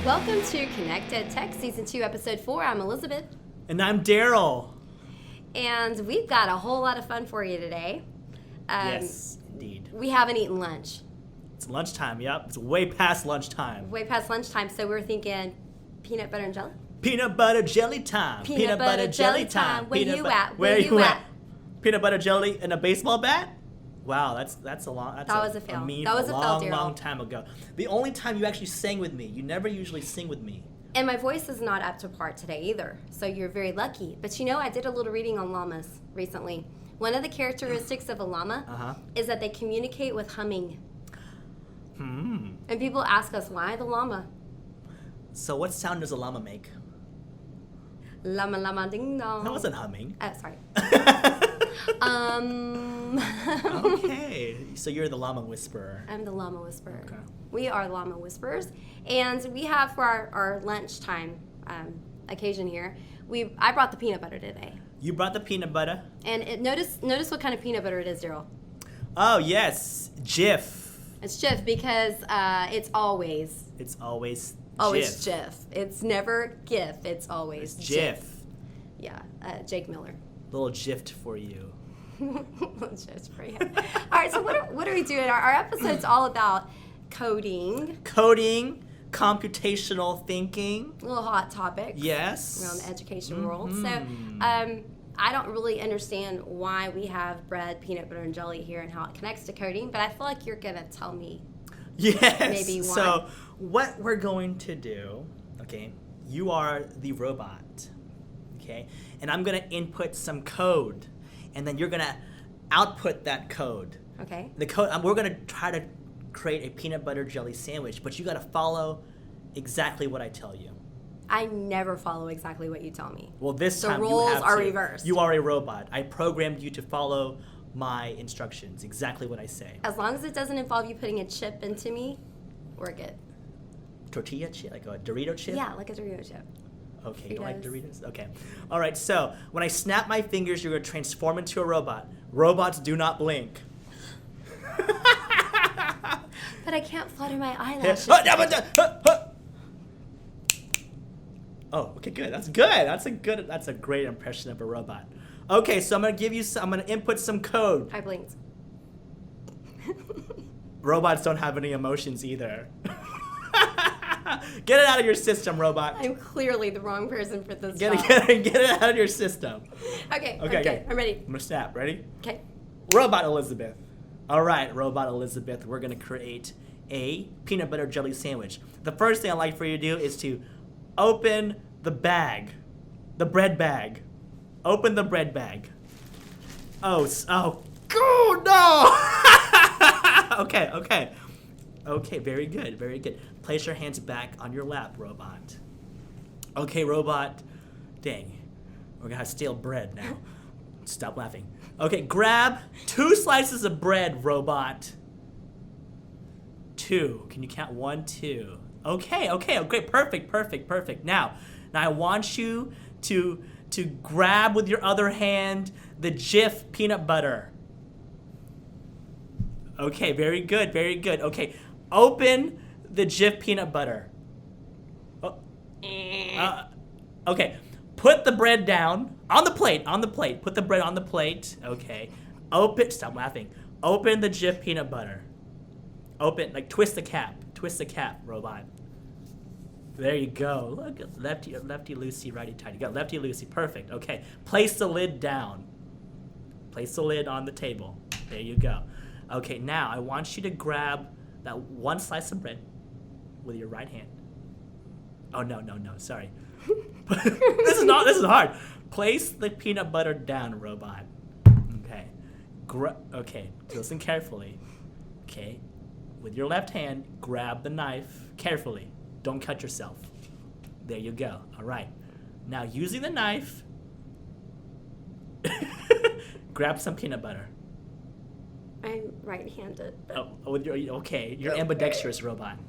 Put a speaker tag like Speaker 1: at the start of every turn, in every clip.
Speaker 1: Welcome to ConnectED Tech Season 2, Episode 4. I'm Elizabeth.
Speaker 2: And I'm Darryl.
Speaker 1: And we've got a whole lot of fun for you today.
Speaker 2: Yes, indeed.
Speaker 1: We haven't eaten lunch.
Speaker 2: It's lunchtime, yep. It's way past lunchtime.
Speaker 1: Way past lunchtime, so we're thinking peanut butter and jelly?
Speaker 2: Peanut butter jelly time.
Speaker 1: Peanut butter jelly time. Where you at?
Speaker 2: Where you at? Peanut butter jelly and a baseball bat? Wow, that's a long. That
Speaker 1: was a fail.
Speaker 2: Meme
Speaker 1: That was a fail, Darryl.
Speaker 2: long time ago. The only time you actually sang with me. You never usually sing with me.
Speaker 1: And my voice is not up to par today either, so you're very lucky. But you know, I did a little reading on llamas recently. One of the characteristics of a llama is that they communicate with humming. And people ask us, why the llama?
Speaker 2: So what sound does a llama make?
Speaker 1: Llama llama ding dong.
Speaker 2: That wasn't humming.
Speaker 1: Sorry.
Speaker 2: Okay, so you're the llama whisperer.
Speaker 1: I'm the llama whisperer.
Speaker 2: Okay.
Speaker 1: We are llama whisperers, and we have for our lunchtime occasion here. I brought the peanut butter today.
Speaker 2: You brought the peanut butter.
Speaker 1: And notice what kind of peanut butter it is, Darryl.
Speaker 2: Oh yes, Jif.
Speaker 1: It's Jif because it's always
Speaker 2: Jif.
Speaker 1: Jif. It's never GIF. It's always
Speaker 2: Jif.
Speaker 1: Yeah, Jake Miller.
Speaker 2: Little Jift for you.
Speaker 1: Just for you. All right, so what are we doing? Our episode's all about coding.
Speaker 2: Coding, computational thinking.
Speaker 1: A little hot topic.
Speaker 2: Yes.
Speaker 1: Around the education world. So I don't really understand why we have bread, peanut butter, and jelly here and how it connects to coding, but I feel like you're going to tell me.
Speaker 2: Yes.
Speaker 1: Maybe why.
Speaker 2: So what we're going to do, okay, you are the robot, okay, and I'm going to input some code, and then you're going to output that code.
Speaker 1: Okay.
Speaker 2: The code, we're going to try to create a peanut butter jelly sandwich, but you got to follow exactly what I tell you.
Speaker 1: I never follow exactly what you tell me.
Speaker 2: Well, this time
Speaker 1: the roles
Speaker 2: you have
Speaker 1: are
Speaker 2: to.
Speaker 1: reversed.
Speaker 2: You are a robot. I programmed you to follow my instructions, exactly what I say.
Speaker 1: As long as it doesn't involve you putting a chip into me, we're good.
Speaker 2: Tortilla chip, like a Dorito chip?
Speaker 1: Yeah, like a Dorito chip.
Speaker 2: Okay, you don't like Doritos? Okay. All right, so when I snap my fingers, you're going to transform into a robot. Robots do not blink.
Speaker 1: But I can't flutter my eyelashes.
Speaker 2: Oh, okay, good. That's good. That's a great impression of a robot. Okay, so I'm going to input some code.
Speaker 1: I blinked.
Speaker 2: Robots don't have any emotions either. Get it out of your system, robot.
Speaker 1: I'm clearly the wrong person for this
Speaker 2: Get
Speaker 1: job.
Speaker 2: it out of your system.
Speaker 1: Okay,
Speaker 2: Okay.
Speaker 1: I'm ready.
Speaker 2: I'm going to snap. Ready?
Speaker 1: Okay.
Speaker 2: Robot Elizabeth. All right, Robot Elizabeth, we're going to create a peanut butter jelly sandwich. The first thing I'd like for you to do is to open the bag, the bread bag. Open the bread bag. Oh, no! Okay, very good. Place your hands back on your lap, robot. Okay, robot. Dang, we're gonna have stale bread now. Stop laughing. Okay, grab 2 slices of bread, robot. 2. Can you count 1, 2? Okay, perfect. Now I want you to grab with your other hand the Jif peanut butter. Okay, very good. Okay, open the Jif peanut butter. Okay, put the bread down on the plate. Put the bread on the plate. Okay, stop laughing. Open the Jif peanut butter. Twist the cap, robot. There you go. Look, lefty loosey, righty tighty. You got lefty loosey, perfect. Okay, place the lid down. Place the lid on the table. There you go. Okay, now I want you to grab that 1 slice of bread with your right hand. Oh no, sorry. This is hard. Place the peanut butter down, robot. Okay. Okay, listen carefully. Okay, with your left hand, grab the knife carefully. Don't cut yourself. There you go. All right. Now, using the knife, grab some peanut butter.
Speaker 1: I'm right-handed.
Speaker 2: You're ambidextrous, robot.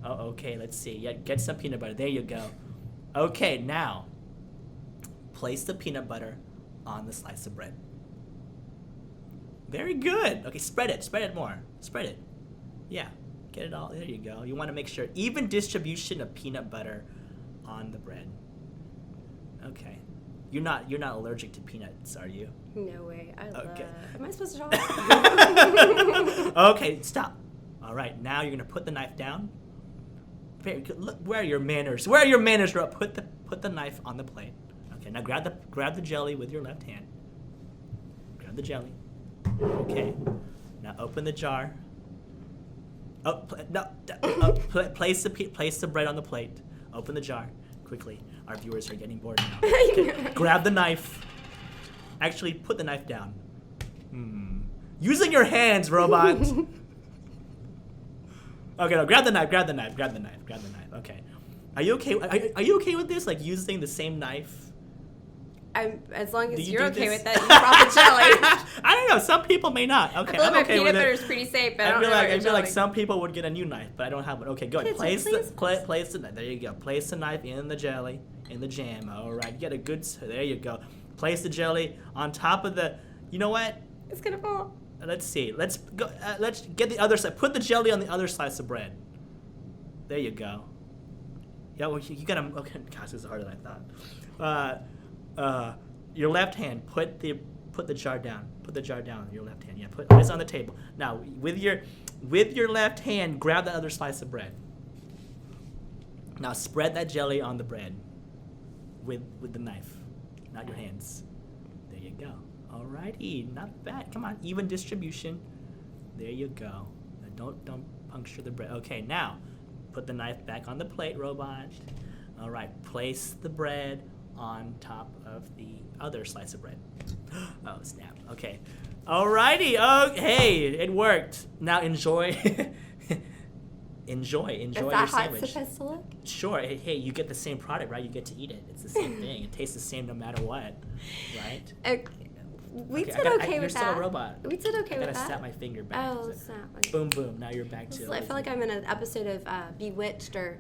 Speaker 2: Oh, okay, let's see. Yeah, get some peanut butter. There you go. Okay, now, place the peanut butter on the slice of bread. Very good. Okay, spread it more. Spread it. Yeah. Get it all. There you go. You want to make sure even distribution of peanut butter on the bread. Okay. You're not allergic to peanuts, are you?
Speaker 1: No way.
Speaker 2: Okay.
Speaker 1: Am I supposed to talk?
Speaker 2: Okay, stop. All right, now you're gonna put the knife down. Very good. Look, where are your manners? Where are your manners, Rob? Put the knife on the plate. Okay, now grab the jelly with your left hand. Grab the jelly. Okay. Now open the jar. Place the bread on the plate. Open the jar quickly. Our viewers are getting bored now. Okay. Grab the knife. Actually, put the knife down. Using your hands, robot. Okay, no, grab the knife. Okay. Are you okay? Are you okay with this? Like using the same knife?
Speaker 1: As long as you're okay with that, you brought the jelly.
Speaker 2: I don't know. Some people may not. Okay,
Speaker 1: I feel like
Speaker 2: I'm
Speaker 1: my
Speaker 2: okay
Speaker 1: peanut
Speaker 2: with
Speaker 1: butter
Speaker 2: it.
Speaker 1: is pretty safe, but I
Speaker 2: feel like some people would get a new knife, but I don't have one. Okay, go ahead. Place the knife. There you go. Place the knife in the jelly, in the jam. All right, you get a good. There you go. Place the jelly on top of the. You know what?
Speaker 1: It's gonna fall.
Speaker 2: Let's see. Let's go. Let's get the other side. Put the jelly on the other slice of bread. There you go. Yeah, well, you gotta. Okay, gosh, this is harder than I thought. Your left hand, put the jar down. Put the jar down. Your left hand. Yeah, put this on the table. Now, with your left hand, grab the other slice of bread. Now spread that jelly on the bread with the knife, not your hands. There you go. Alrighty, not bad. Come on, even distribution. There you go. Now don't puncture the bread. Okay, now put the knife back on the plate, robot. All right, place the bread on top of the other slice of bread. Oh, snap. Okay. Alrighty. Oh, hey, it worked. Now enjoy. enjoy your sandwich.
Speaker 1: Is that how it's supposed to look?
Speaker 2: Sure. Hey, you get the same product, right? You get to eat it. It's the same thing. It tastes the same no matter what, right?
Speaker 1: Okay. We did okay with that.
Speaker 2: You're still a robot.
Speaker 1: We did okay with that.
Speaker 2: I gotta snap my finger back.
Speaker 1: Oh, snap.
Speaker 2: Boom, boom. Now you're back to.
Speaker 1: I feel like I'm in an episode of Bewitched or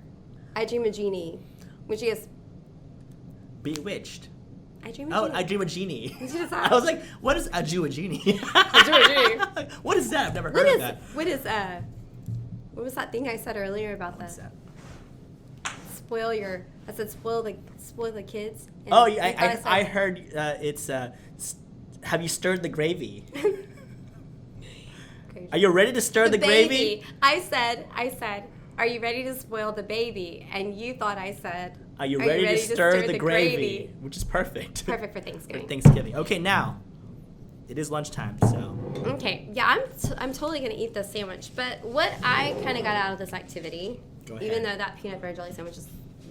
Speaker 1: I Dream a Genie, when she goes.
Speaker 2: Bewitched.
Speaker 1: I Dream a Genie.
Speaker 2: I Dream a Genie. I was like, what is a Jew a Genie?
Speaker 1: I Dream a Genie.
Speaker 2: What is that? I've never heard of that.
Speaker 1: What was that thing I said earlier about
Speaker 2: What's that?
Speaker 1: Spoil the kids? And
Speaker 2: Oh, yeah, I heard it's, have you stirred the gravy? Are you ready to stir the gravy?
Speaker 1: I said, are you ready to spoil the baby? And you thought I said,
Speaker 2: are you ready to stir the gravy? Which is perfect.
Speaker 1: Perfect for Thanksgiving.
Speaker 2: For Thanksgiving. Okay, now, it is lunchtime, so.
Speaker 1: Okay, yeah, I'm totally going to eat this sandwich. But what I kind of got out of this activity, even though that peanut butter jelly sandwich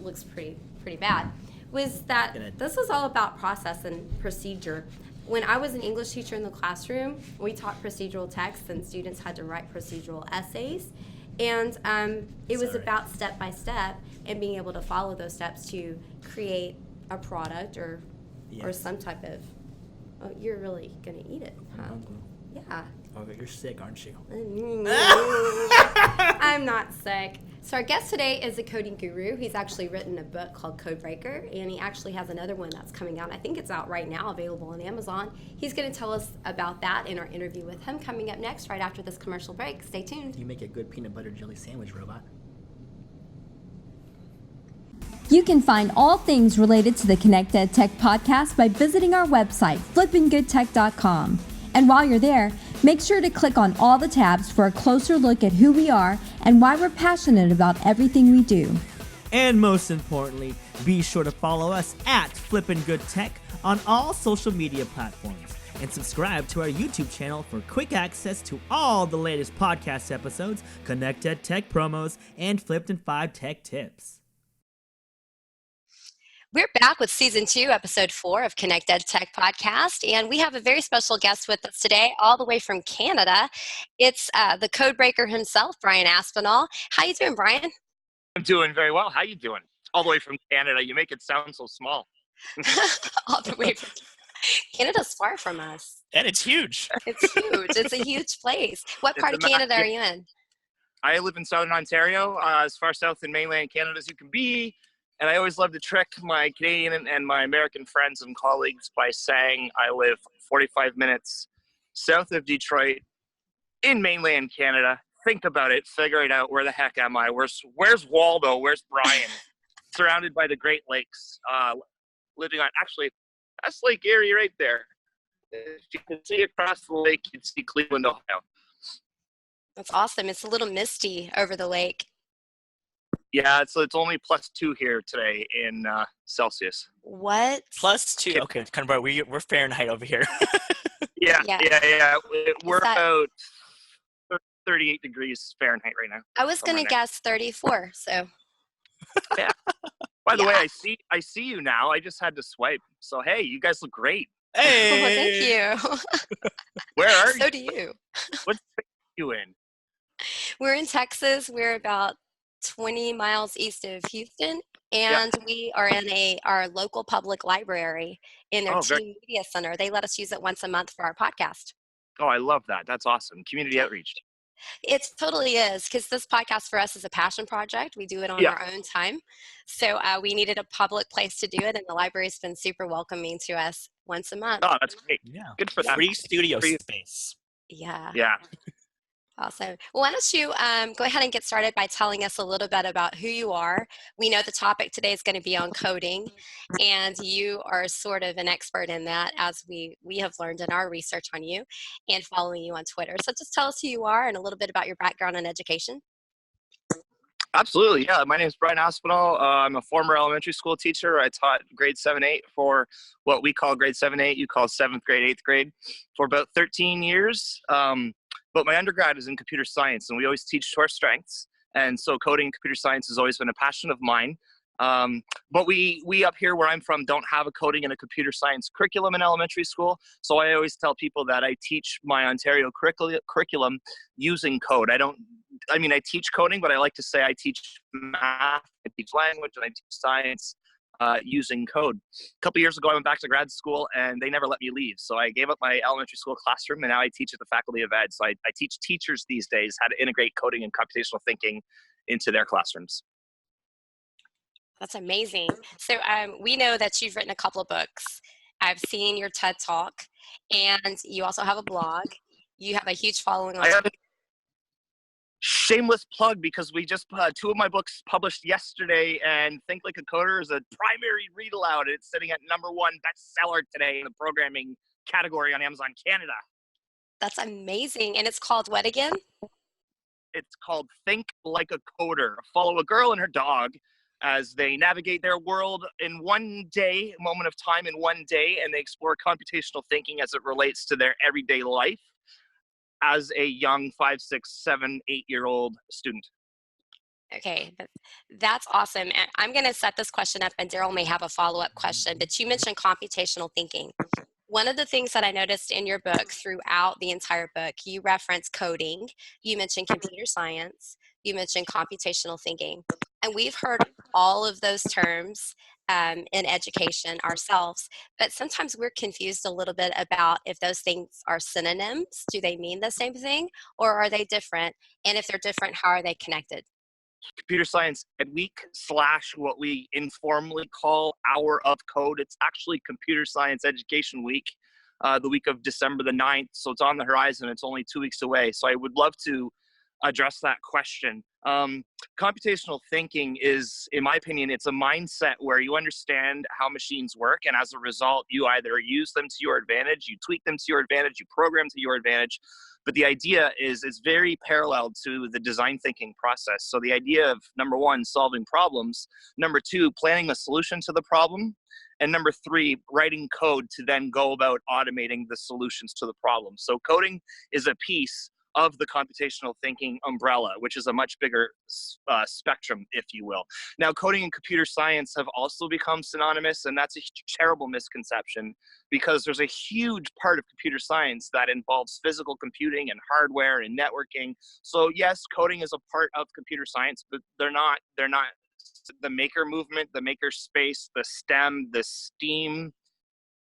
Speaker 1: looks pretty bad, was that this was all about process and procedure. When I was an English teacher in the classroom, we taught procedural text, and students had to write procedural essays. And it was about step by step and being able to follow those steps to create a product or some type of. Oh, you're really gonna eat it, huh? Yeah.
Speaker 2: Oh, you're sick, aren't you?
Speaker 1: I'm not sick. So our guest today is a coding guru. He's actually written a book called Codebreaker, and he actually has another one that's coming out. I think it's out right now, available on Amazon. He's going to tell us about that in our interview with him coming up next, right after this commercial break. Stay tuned.
Speaker 2: You make a good peanut butter jelly sandwich, robot.
Speaker 3: You can find all things related to the ConnectED Tech podcast by visiting our website, flippingoodtech.com. And while you're there, make sure to click on all the tabs for a closer look at who we are and why we're passionate about everything we do.
Speaker 4: And most importantly, be sure to follow us at Flippin' Good Tech on all social media platforms. And subscribe to our YouTube channel for quick access to all the latest podcast episodes, ConnectED Tech promos, and Flipped in 5 tech tips.
Speaker 1: We're back with Season 2, Episode 4 of ConnectED Tech Podcast, and we have a very special guest with us today, all the way from Canada. It's the codebreaker himself, Brian Aspinall. How you doing, Brian?
Speaker 5: I'm doing very well. How you doing? All the way from Canada. You make it sound so small.
Speaker 1: All the way from Canada's far from us.
Speaker 5: And it's huge.
Speaker 1: It's huge. It's a huge place. What part of Canada are you in?
Speaker 5: I live in Southern Ontario, as far south in mainland Canada as you can be. And I always love to trick my Canadian and my American friends and colleagues by saying I live 45 minutes south of Detroit in mainland Canada, think about it, figuring out where the heck am I? Where's Waldo? Where's Brian? Surrounded by the Great Lakes, living on, actually, that's Lake Erie right there. If you can see across the lake, you'd see Cleveland, Ohio.
Speaker 1: That's awesome. It's a little misty over the lake.
Speaker 5: Yeah, it's only +2 here today in Celsius.
Speaker 1: What?
Speaker 2: +2. Okay, kind of we're Fahrenheit over here.
Speaker 5: Yeah. We're
Speaker 1: that-
Speaker 5: about 38 degrees Fahrenheit right now.
Speaker 1: I was going to guess 34, so.
Speaker 5: Yeah. By the
Speaker 1: Yeah.
Speaker 5: way, I see you now. I just had to swipe. So, hey, you guys look great.
Speaker 2: Hey!
Speaker 1: Oh, thank you.
Speaker 5: Where are
Speaker 1: So
Speaker 5: you?
Speaker 1: do you.
Speaker 5: What state are you in?
Speaker 1: We're in Texas. We're about 20 miles east of Houston, and we are in our local public library in their team media center. They let us use it once a month for our podcast.
Speaker 5: Oh, I love that. That's awesome. Community outreach.
Speaker 1: It totally is, because this podcast for us is a passion project. We do it on our own time. So we needed a public place to do it, and the library's been super welcoming to us once a month.
Speaker 5: Oh, that's great.
Speaker 2: Yeah.
Speaker 5: Good for them.
Speaker 2: Free studio space.
Speaker 1: Yeah.
Speaker 5: Yeah.
Speaker 1: Awesome. Well, why don't you go ahead and get started by telling us a little bit about who you are. We know the topic today is going to be on coding, and you are sort of an expert in that, as we have learned in our research on you and following you on Twitter. So just tell us who you are and a little bit about your background in education.
Speaker 5: Absolutely. Yeah. My name is Brian Aspinall. I'm a former elementary school teacher. I taught grade 7-8 for what we call grade 7-8. You call 7th grade, 8th grade, for about 13 years. But my undergrad is in computer science, and we always teach to our strengths. And so coding and computer science has always been a passion of mine. But we up here where I'm from don't have a coding and a computer science curriculum in elementary school. So I always tell people that I teach my Ontario curriculum using code. I teach coding, but I like to say I teach math, I teach language, and I teach science using code. A couple years ago, I went back to grad school, and they never let me leave. So I gave up my elementary school classroom, and now I teach at the Faculty of Ed. So I teach teachers these days how to integrate coding and computational thinking into their classrooms.
Speaker 1: That's amazing. So we know that you've written a couple of books. I've seen your TED Talk, and you also have a blog. You have a huge following on Twitter.
Speaker 5: Shameless plug, because we just 2 of my books published yesterday, and Think Like a Coder is a primary read aloud. It's sitting at #1 bestseller today in the programming category on Amazon Canada.
Speaker 1: That's amazing. And it's called what again?
Speaker 5: It's called Think Like a Coder. Follow a girl and her dog as they navigate their world in one day, a moment of time in one day, and they explore computational thinking as it relates to their everyday life as a young 5, 6, 7, 8-year-old student.
Speaker 1: Okay, that's awesome. And I'm going to set this question up, and Darryl may have a follow-up question, but you mentioned computational thinking. One of the things that I noticed in your book throughout the entire book, you reference coding, you mentioned computer science, you mentioned computational thinking, and we've heard all of those terms in education ourselves, but sometimes we're confused a little bit about if those things are synonyms. Do they mean the same thing, or are they different? And if they're different, how are they connected?
Speaker 5: Computer Science Ed Week / what we informally call Hour of Code. It's actually Computer Science Education Week, the week of December the 9th. So it's on the horizon. It's only 2 weeks away. So I would love to address that question. Computational thinking is, in my opinion, it's a mindset where you understand how machines work, and as a result, you either use them to your advantage, you tweak them to your advantage, you program to your advantage. But the idea is it's very parallel to the design thinking process. So the idea of, #1, solving problems, #2, planning a solution to the problem, and #3, writing code to then go about automating the solutions to the problem. So coding is a piece of the computational thinking umbrella, which is a much bigger spectrum, if you will. Now, coding and computer science have also become synonymous, and that's a terrible misconception, because there's a huge part of computer science that involves physical computing and hardware and networking. So yes, coding is a part of computer science, but they're not the maker movement, the maker space, the STEM, the STEAM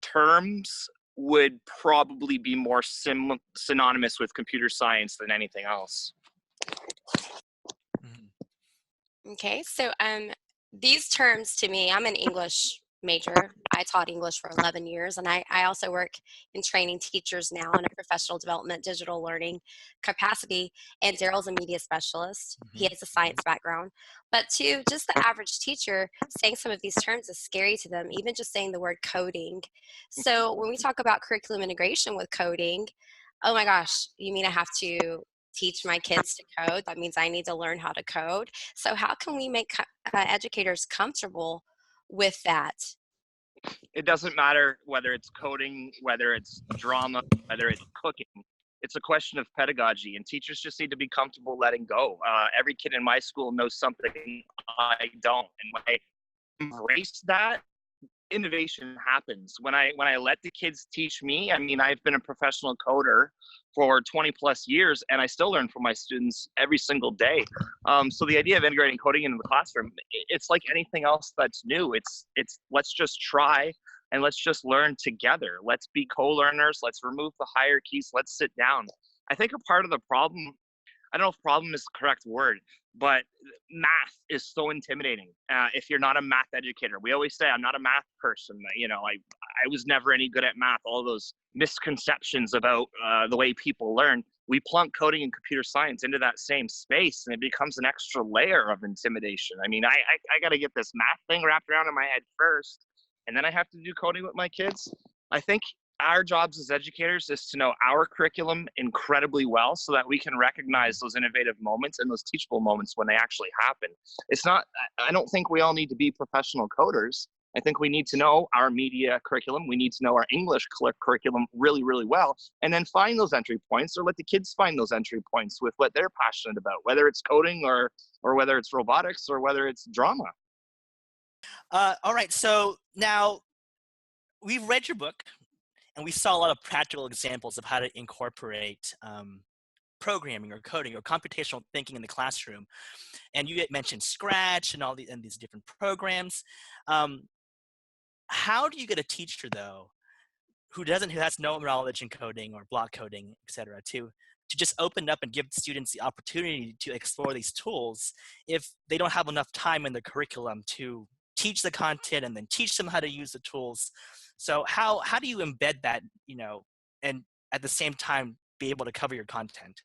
Speaker 5: terms would probably be more synonymous with computer science than anything else.
Speaker 1: Okay, so these terms, to me, I'm an English major. I taught English for 11 years, and I also work in training teachers now in a professional development, digital learning capacity. And Darryl's a media specialist. He has a science background. But to just the average teacher, saying some of these terms is scary to them, even just saying the word coding. So when we talk about curriculum integration with coding, oh my gosh, you mean I have to teach my kids to code? That means I need to learn how to code. So how can we make educators comfortable with that?
Speaker 5: It doesn't matter whether it's coding, whether it's drama, whether it's cooking. It's a question of pedagogy, and teachers just need to be comfortable letting go. Every kid in my school knows something I don't, and when I embrace that, innovation happens. When I let the kids teach me, I mean, I've been a professional coder for 20 plus years, and I still learn from my students every single day. So the idea of integrating coding into the classroom, it's like anything else that's new. It's let's just try and let's just learn together. Let's be co-learners. Let's remove the hierarchies. Let's sit down. I think a part of the problem, I don't know if problem is the correct word, but math is so intimidating if you're not a math educator. We always say, I'm not a math person. You know, I was never any good at math. All those misconceptions about the way people learn. We plunk coding and computer science into that same space, and it becomes an extra layer of intimidation. I mean, I got to get this math thing wrapped around in my head first, and then I have to do coding with my kids. I think our jobs as educators is to know our curriculum incredibly well so that we can recognize those innovative moments and those teachable moments when they actually happen. It's not, I don't think we all need to be professional coders. I think we need to know our media curriculum. We need to know our English curriculum really, really well, and then find those entry points, or let the kids find those entry points with what they're passionate about, whether it's coding or whether it's robotics or whether it's drama.
Speaker 2: All right, so now we've read your book, and we saw a lot of practical examples of how to incorporate programming or coding or computational thinking in the classroom. And you had mentioned Scratch and these different programs. How do you get a teacher, though, who has no knowledge in coding or block coding, et cetera, to just open up and give students the opportunity to explore these tools if they don't have enough time in the curriculum to teach the content and then teach them how to use the tools? So how do you embed that, and at the same time be able to cover your content?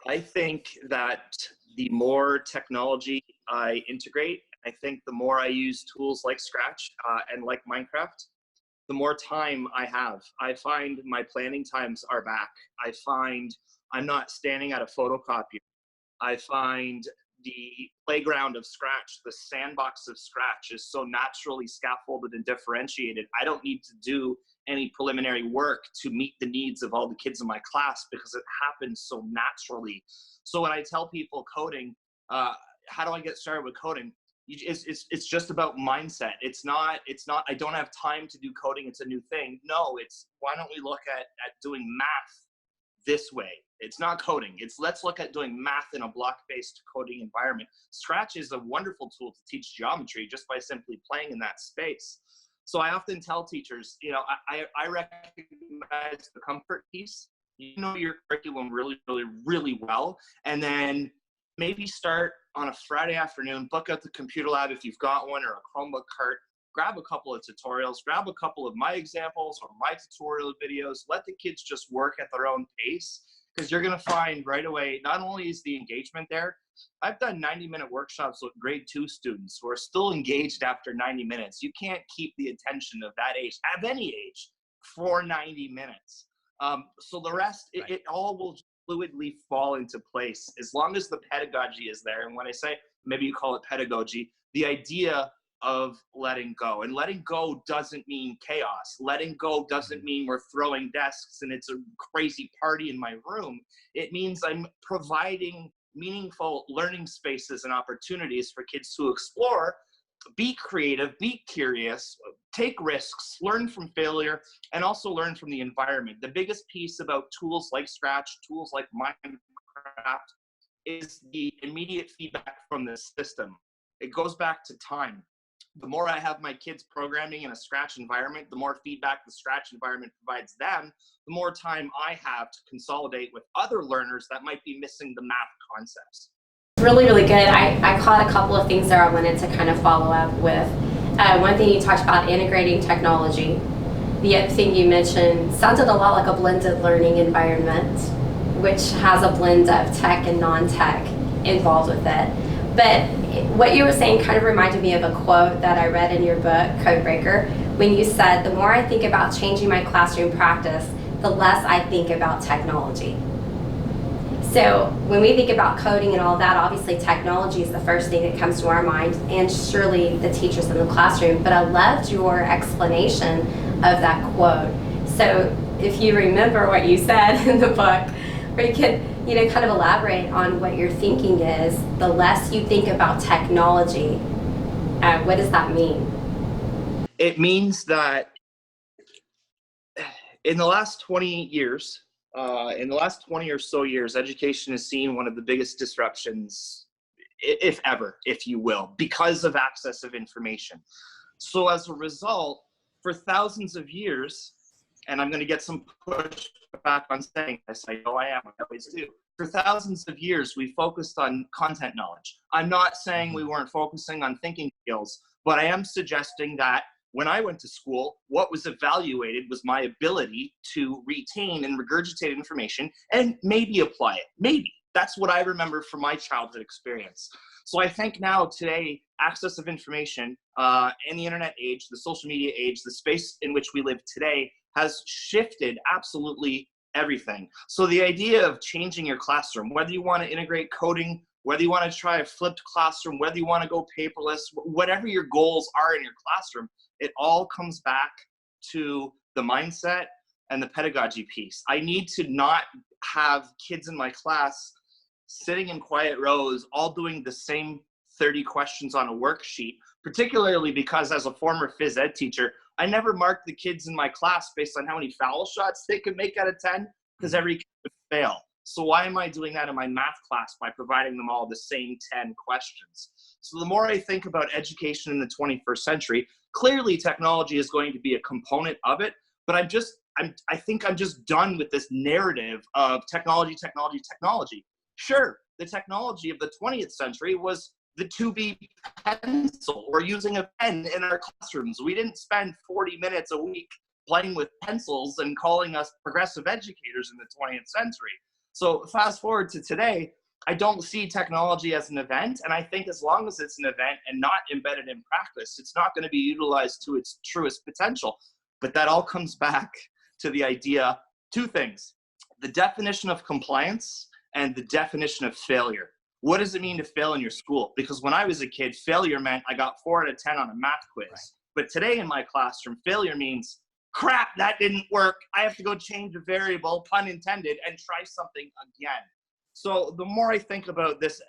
Speaker 5: I think that the more technology I integrate, I think the more I use tools like Scratch and like Minecraft, the more time I have. I find my planning times are back. I find I'm not standing at a photocopier. I find the playground of Scratch, the sandbox of Scratch, is so naturally scaffolded and differentiated. I don't need to do any preliminary work to meet the needs of all the kids in my class because it happens so naturally. So when I tell people coding, how do I get started with coding? It's just about mindset. It's not, I don't have time to do coding, it's a new thing. No, it's why don't we look at doing math this way? It's not coding. It's let's look at doing math in a block-based coding environment. Scratch is a wonderful tool to teach geometry just by simply playing in that space. So I often tell teachers, I recognize the comfort piece. You know your curriculum really, really, really well, and then maybe start on a Friday afternoon, book out the computer lab if you've got one, or a Chromebook cart, grab a couple of tutorials, grab a couple of my examples or my tutorial videos, let the kids just work at their own pace, because you're gonna find right away, not only is the engagement there, I've done 90-minute workshops with grade 2 students who are still engaged after 90 minutes. You can't keep the attention of that age, of any age, for 90 minutes. So the rest, right, it all will fluidly fall into place as long as the pedagogy is there. And when I say, maybe you call it pedagogy, the idea of letting go. And letting go doesn't mean chaos. Letting go doesn't mean we're throwing desks and it's a crazy party in my room. It means I'm providing meaningful learning spaces and opportunities for kids to explore, be creative, be curious, take risks, learn from failure, and also learn from the environment. The biggest piece about tools like Scratch, tools like Minecraft, is the immediate feedback from the system. It goes back to time. The more I have my kids programming in a Scratch environment, the more feedback the Scratch environment provides them, the more time I have to consolidate with other learners that might be missing the math concepts.
Speaker 1: Really, really good. I caught a couple of things there I wanted to kind of follow up with. one thing you talked about, integrating technology. The other thing you mentioned sounded a lot like a blended learning environment, which has a blend of tech and non-tech involved with it. But what you were saying kind of reminded me of a quote that I read in your book, Codebreaker, when you said, the more I think about changing my classroom practice, the less I think about technology. So when we think about coding and all that, obviously technology is the first thing that comes to our mind, and surely the teachers in the classroom. But I loved your explanation of that quote. So if you remember what you said in the book, or you could, kind of elaborate on what your thinking is, the less you think about technology, what does that mean?
Speaker 5: It means that in the last 20 years, in the last 20 or so years, education has seen one of the biggest disruptions, if ever, if you will, because of access of information. So as a result, for thousands of years, and I'm going to get some pushback on saying this, I know I am, I always do. For thousands of years, we focused on content knowledge. I'm not saying we weren't focusing on thinking skills, but I am suggesting that when I went to school, what was evaluated was my ability to retain and regurgitate information and maybe apply it. Maybe. That's what I remember from my childhood experience. So I think now today, access of information in the internet age, the social media age, the space in which we live today has shifted absolutely everything. So the idea of changing your classroom, whether you want to integrate coding, whether you want to try a flipped classroom, whether you want to go paperless, whatever your goals are in your classroom, it all comes back to the mindset and the pedagogy piece. I need to not have kids in my class sitting in quiet rows, all doing the same 30 questions on a worksheet, particularly because as a former phys ed teacher, I never marked the kids in my class based on how many foul shots they could make out of 10, because every kid would fail. So why am I doing that in my math class by providing them all the same 10 questions? So the more I think about education in the 21st century, clearly technology is going to be a component of it, but I think I'm just done with this narrative of technology. Sure, the technology of the 20th century was the 2B pencil. We're using a pen in our classrooms. We didn't spend 40 minutes a week playing with pencils and calling us progressive educators in the 20th century. So fast forward to today, I don't see technology as an event, and I think as long as it's an event and not embedded in practice, it's not going to be utilized to its truest potential. But that all comes back to the idea, two things: the definition of compliance and the definition of failure. What does it mean to fail in your school? Because when I was a kid, failure meant I got 4 out of 10 on a math quiz. Right. But today in my classroom, failure means, crap, that didn't work. I have to go change a variable, pun intended, and try something again. So the more I think about this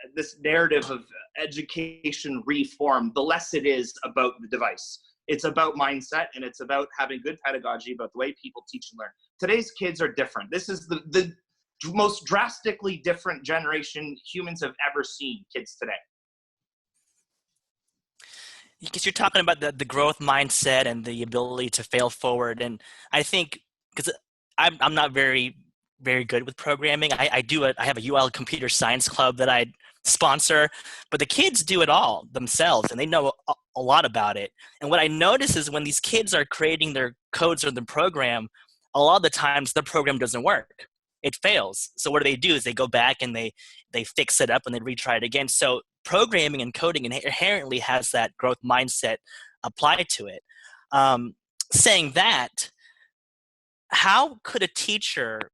Speaker 5: narrative of education reform, the less it is about the device. It's about mindset, and it's about having good pedagogy about the way people teach and learn. Today's kids are different. This is the most drastically different generation humans have ever seen, kids today.
Speaker 2: Because you're talking about the growth mindset and the ability to fail forward. And I think, because I'm not very good with programming. I have a UL computer science club that I sponsor, but the kids do it all themselves and they know a lot about it. And what I notice is when these kids are creating their codes or the program, a lot of the times the program doesn't work. It fails. So what do? Is they go back and they fix it up and they retry it again. So programming and coding inherently has that growth mindset applied to it. Saying that, how could a teacher,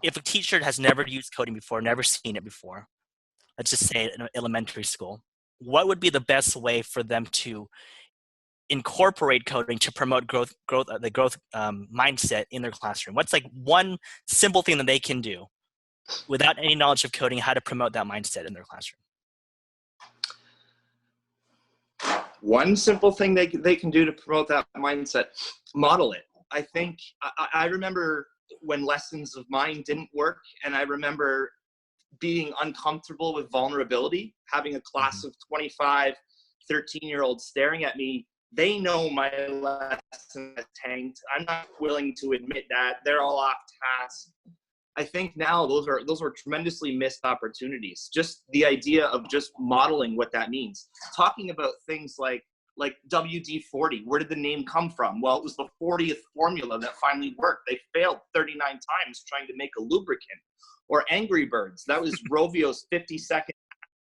Speaker 2: if a teacher has never used coding before, never seen it before, let's just say in elementary school, what would be the best way for them to incorporate coding to promote the growth mindset in their classroom? What's like one simple thing that they can do without any knowledge of coding, how to promote that mindset in their classroom?
Speaker 5: One simple thing they can do to promote that mindset: model it. I think I remember when lessons of mine didn't work, and I remember being uncomfortable with vulnerability, having a class of 25, 13-year-olds staring at me. They know my lesson has tanked. I'm not willing to admit that. They're all off task. I think now those are tremendously missed opportunities. Just the idea of just modeling what that means. Talking about things like Like WD-40, where did the name come from? Well, it was the 40th formula that finally worked. They failed 39 times trying to make a lubricant. Or Angry Birds, that was Rovio's 50-second.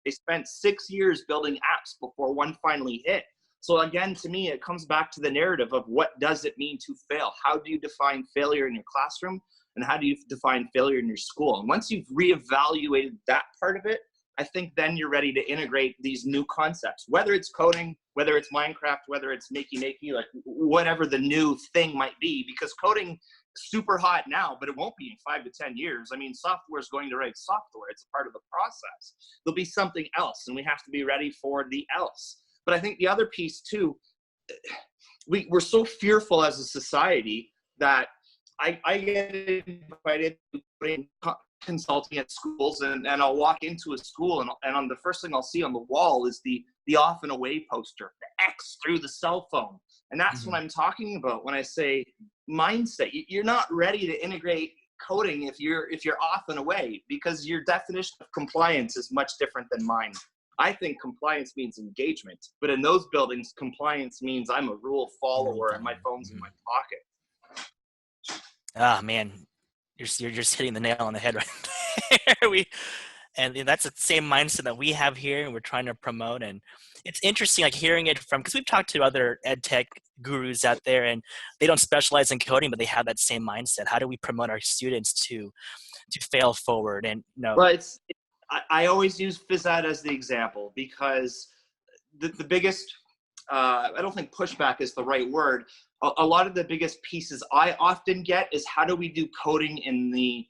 Speaker 5: They spent 6 years building apps before one finally hit. So again, to me, it comes back to the narrative of what does it mean to fail? How do you define failure in your classroom? And how do you define failure in your school? And once you've reevaluated that part of it, I think then you're ready to integrate these new concepts, whether it's coding, whether it's Minecraft, whether it's makey, like whatever the new thing might be, because coding super hot now, but it won't be in 5 to 10 years. I mean, software is going to write software. It's a part of the process. There'll be something else, and we have to be ready for the else. But I think the other piece too, we're so fearful as a society that I get invited to putting consulting at schools, and I'll walk into a school and on the first thing I'll see on the wall is the off and away poster, the X through the cell phone. And that's what I'm talking about when I say mindset. You're not ready to integrate coding if you're off and away, because your definition of compliance is much different than mine. I think compliance means engagement, but in those buildings, compliance means I'm a rule follower and my phone's in my pocket.
Speaker 2: Ah, man, you're just hitting the nail on the head right there. And that's the same mindset that we have here, and we're trying to promote. And it's interesting, like hearing it from, because we've talked to other ed tech gurus out there, and they don't specialize in coding, but they have that same mindset. How do we promote our students to fail forward? And
Speaker 5: well, I always use phys ed as the example, because the biggest, I don't think pushback is the right word. A lot of the biggest pieces I often get is, how do we do coding in the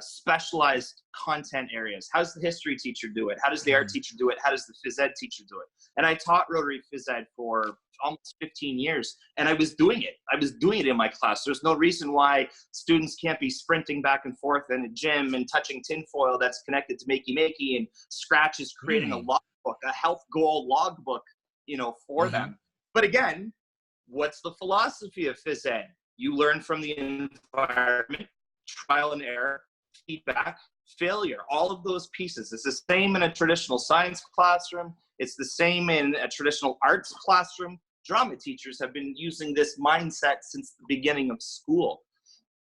Speaker 5: specialized content areas? How does the history teacher do it? How does the art teacher do it? How does the phys ed teacher do it? And I taught Rotary phys ed for almost 15 years, and I was doing it. I was doing it in my class. There's no reason why students can't be sprinting back and forth in a gym and touching tinfoil that's connected to Makey, and Scratch is creating a logbook, a health goal logbook, for them. But again, what's the philosophy of phys ed? You learn from the environment, trial and error, feedback, failure, all of those pieces. It's the same in a traditional science classroom. It's the same in a traditional arts classroom. Drama teachers have been using this mindset since the beginning of school.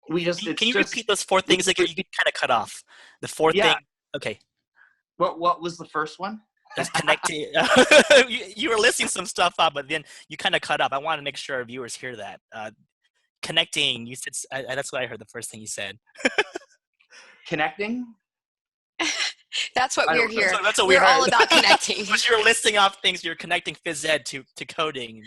Speaker 2: Can you repeat those four things that you kind of cut off? The four thing. Okay.
Speaker 5: What was the first one?
Speaker 2: Just connecting. You were listing some stuff up, but then you kind of cut up. I want to make sure our viewers hear that. Connecting. You said that's what I heard. The first thing you said.
Speaker 5: Connecting.
Speaker 1: That's what we're here.
Speaker 2: That's what
Speaker 1: we're
Speaker 2: heard.
Speaker 1: all about connecting.
Speaker 2: But you're listing off things. You're connecting phys ed to coding.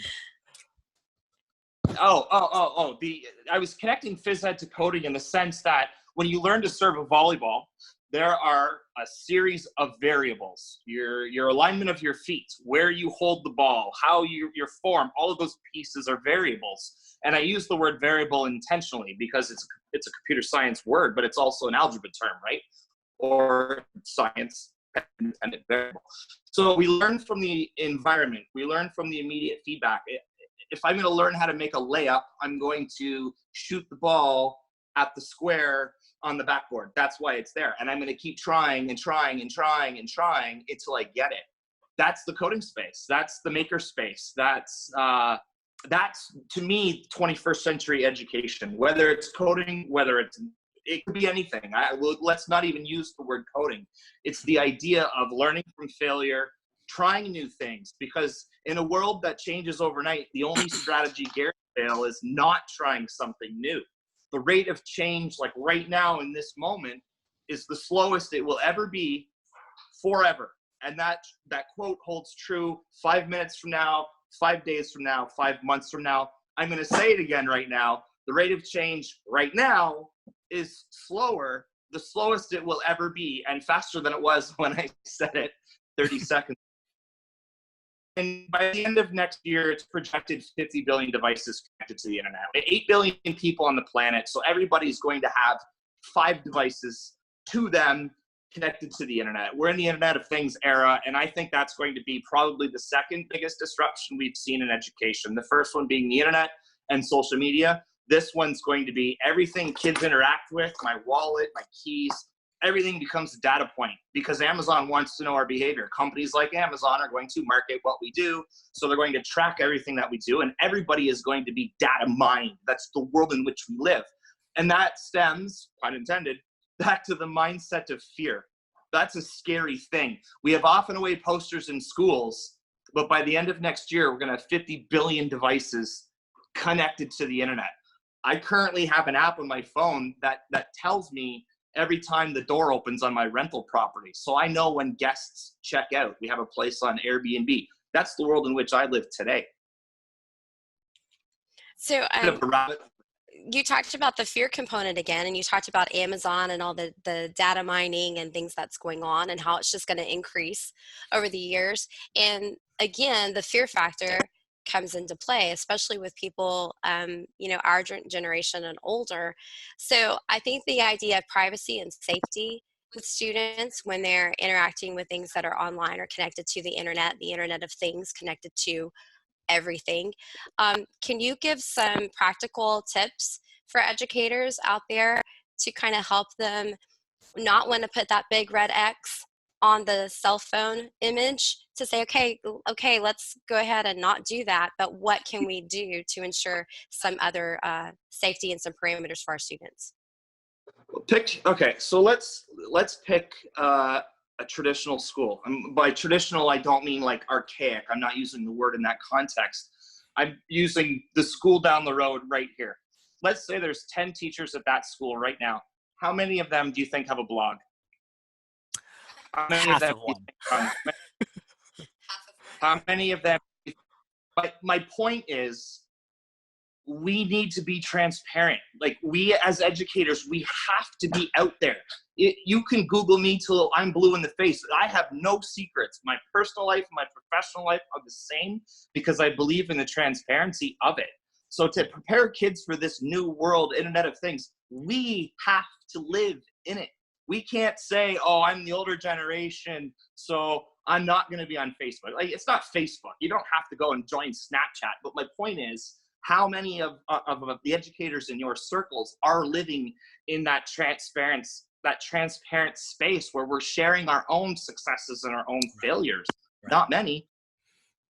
Speaker 5: I was connecting phys ed to coding in the sense that when you learn to serve a volleyball, there are a series of variables. Your alignment of your feet, where you hold the ball, how your form, all of those pieces are variables. And I use the word variable intentionally because it's a computer science word, but it's also an algebra term, right? Or science independent variable. So we learn from the environment. We learn from the immediate feedback. If I'm going to learn how to make a layup, I'm going to shoot the ball at the square on the backboard. That's why it's there. And I'm going to keep trying and trying and trying and trying until I get it. That's the coding space. That's the maker space. That's to me, 21st century education, whether it's coding, it could be anything. Let's not even use the word coding. It's the idea of learning from failure, trying new things, because in a world that changes overnight, the only strategy guaranteed to fail is not trying something new. The rate of change, like right now in this moment, is the slowest it will ever be forever. And that quote holds true 5 minutes from now, 5 days from now, 5 months from now. I'm going to say it again right now. The rate of change right now is slower, the slowest it will ever be, and faster than it was when I said it 30 seconds. And by the end of next year, it's projected 50 billion devices connected to the internet. 8 billion people on the planet, so everybody's going to have 5 devices to them connected to the internet. We're in the Internet of Things era, and I think that's going to be probably the second biggest disruption we've seen in education. The first one being the internet and social media. This one's going to be everything kids interact with, my wallet, my keys, everything becomes a data point because Amazon wants to know our behavior. Companies like Amazon are going to market what we do. So they're going to track everything that we do, and everybody is going to be data mined. That's the world in which we live. And that stems, pun intended, back to the mindset of fear. That's a scary thing. We have off and away posters in schools, but by the end of next year, we're going to have 50 billion devices connected to the internet. I currently have an app on my phone that tells me every time the door opens on my rental property. So I know when guests check out. We have a place on Airbnb. That's the world in which I live today.
Speaker 1: So you talked about the fear component again, and you talked about Amazon and all the data mining and things that's going on and how it's just going to increase over the years. And again, the fear factor comes into play, especially with people, our generation and older. So I think the idea of privacy and safety with students when they're interacting with things that are online or connected to the Internet of Things, connected to everything. Can you give some practical tips for educators out there to kind of help them not want to put that big red X on the cell phone image to say, okay, let's go ahead and not do that, but what can we do to ensure some other safety and some parameters for our students?
Speaker 5: So let's pick a traditional school. By traditional, I don't mean like archaic. I'm not using the word in that context. I'm using the school down the road right here. Let's say there's 10 teachers at that school right now. How many of them do you think have a blog? How many of them? How many of them? But my point is, we need to be transparent. Like, we as educators, we have to be out there. You can Google me till I'm blue in the face. I have no secrets. My personal life and my professional life are the same because I believe in the transparency of it. So to prepare kids for this new world, Internet of Things, we have to live in it. We can't say, oh, I'm the older generation, so I'm not going to be on Facebook. Like, it's not Facebook. You don't have to go and join Snapchat. But my point is, how many of the educators in your circles are living in that transparent space where we're sharing our own successes and our own failures? Right. Not many.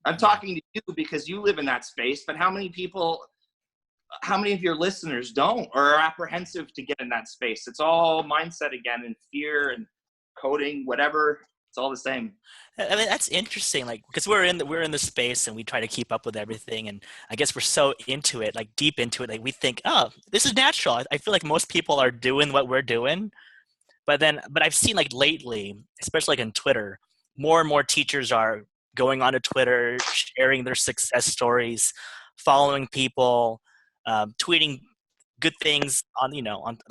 Speaker 5: I'm talking to you because you live in that space, but how many of your listeners don't or are apprehensive to get in that space? It's all mindset again, and fear and coding, whatever. It's all the same.
Speaker 2: I mean, that's interesting, like, because we're in the space and we try to keep up with everything, and I guess we're so into it, like deep into it, like we think, oh, this is natural. I feel like most people are doing what we're doing, but I've seen, like, lately, especially like on Twitter, more and more teachers are going onto Twitter, sharing their success stories, following people, tweeting good things on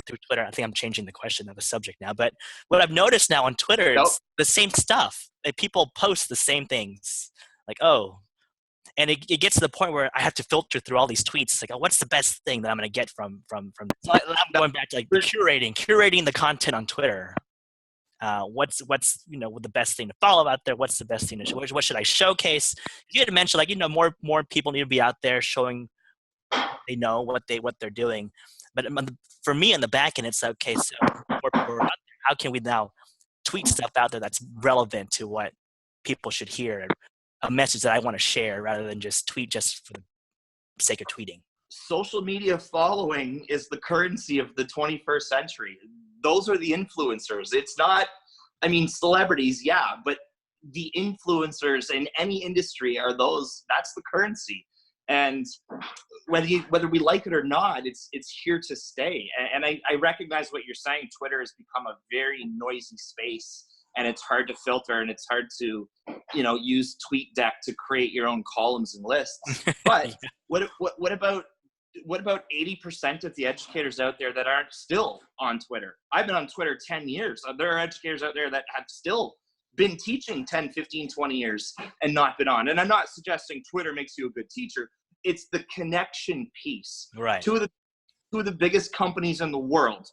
Speaker 2: through Twitter. I think I'm changing the question of the subject now, but what I've noticed now on Twitter is the same stuff. Like, people post the same things, like, oh, and it gets to the point where I have to filter through all these tweets. Like, oh, what's the best thing that I'm going to get from so I'm going back to, like, curating the content on Twitter. What's the best thing to follow out there? What's the best thing to show? What should I showcase? You had mentioned, like, more people need to be out there showing they know what they're doing. But for me on the back end, it's okay. So more people are out there. How can we now tweet stuff out there that's relevant to what people should hear, a message that I want to share, rather than just tweet just for the sake of tweeting?
Speaker 5: Social media following is the currency of the 21st century. Those are the influencers. It's not, celebrities, yeah, but the influencers in any industry that's the currency. And whether we like it or not, it's here to stay. And I recognize what you're saying. Twitter has become a very noisy space, and it's hard to filter, and it's hard to, use TweetDeck to create your own columns and lists. But yeah. What about 80% of the educators out there that aren't still on Twitter? I've been on Twitter 10 years. There are educators out there that have still been teaching 10, 15, 20 years and not been on. And I'm not suggesting Twitter makes you a good teacher. It's the connection piece.
Speaker 2: Right.
Speaker 5: Two of the biggest companies in the world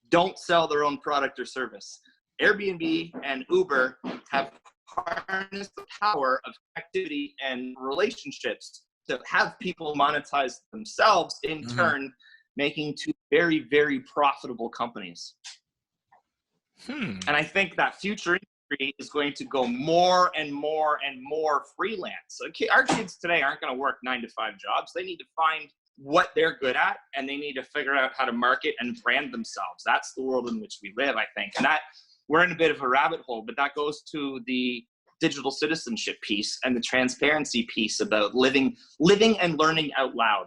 Speaker 5: don't sell their own product or service. Airbnb and Uber have harnessed the power of connectivity and relationships to have people monetize themselves, in turn making two very, very profitable companies. And I think that future industry is going to go more and more and more freelance. Okay, our kids today aren't going to work 9 to 5 jobs. They need to find what they're good at, and they need to figure out how to market and brand themselves. That's the world in which we live, I think. And that we're in a bit of a rabbit hole, but that goes to the digital citizenship piece and the transparency piece about living and learning out loud.